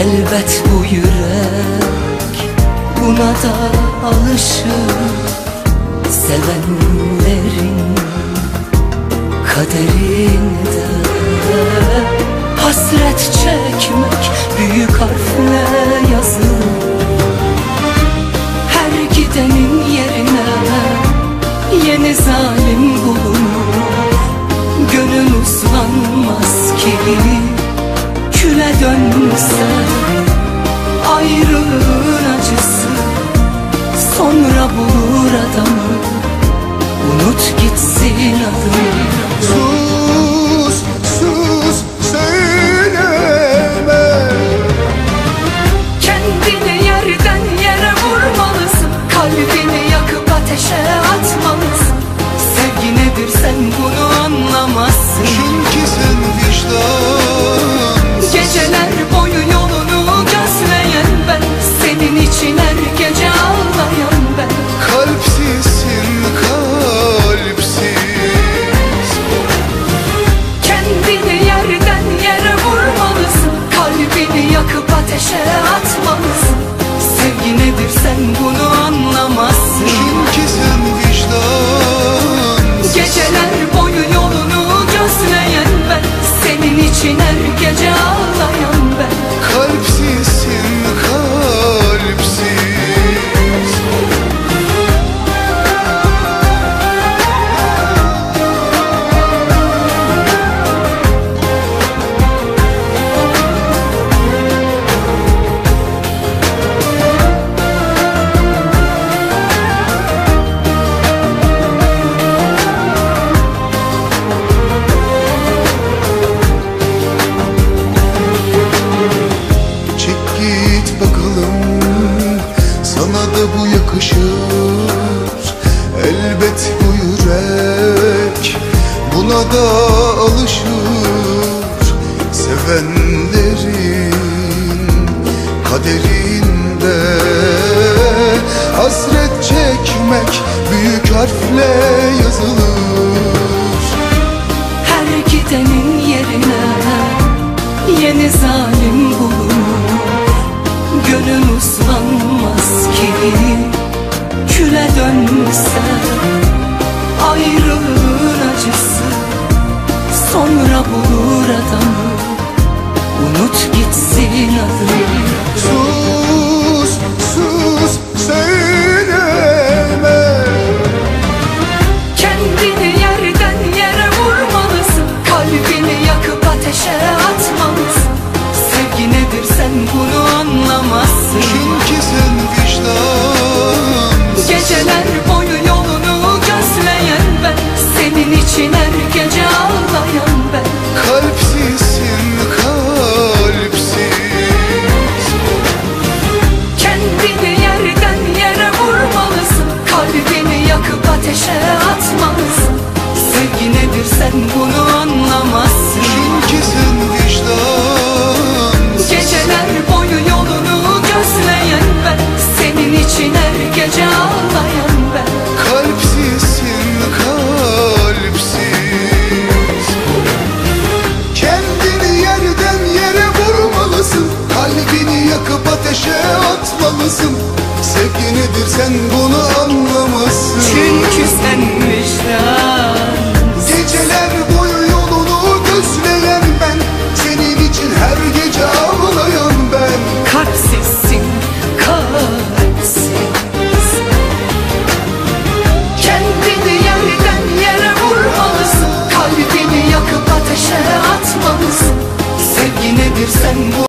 Elbet bu yürek buna da alışır. Sevenlerin kaderinde hasret çekmek büyük harfle yazılır. Her gidenin yerine yeni zalim bulunur. Gönül uslanmaz ki küle dönse. Ayrılığın acısı sonra bulur adamı. Unut gitsin adını. Sus, sus, söyleme. Kendini yerden yere vurmalısın. Kalbini yakıp ateşe atmalısın. Sevgi nedir sen bunu anlamazsın. Çünkü sen vicdansızsın. Geceler boyu yolunu gözleyen ben, senin için her gece ağlayan ben. Kalpsizsin, kalpsiz. Kendini yerden yere vurmalısın. Kalbini yakıp ateşe atmalısın. Sevgi nedir sen bunu anlamazsın. Çünkü sen vicdansızsın. Geceler boyu yolunu gözleyen ben, senin için her gece ağlayan ben. Kalpsizsin, kalpsiz. Sana da bu yakışır. Elbet bu yürek buna da alışır. Sevenlerin kaderinde hasret çekmek büyük harfle yazılır. Her gidenin yerine yeni zalim bulunur. Gönül uslanmaz ki küle dönse. Ayrılığın acısı sonra bulur adamı. Unut gitsin adını. Sus, sus, söyleme. Kendini yerden yere vurmalısın. Kalbini yakıp ateşe atmalısın. Sevgi nedir sen bunu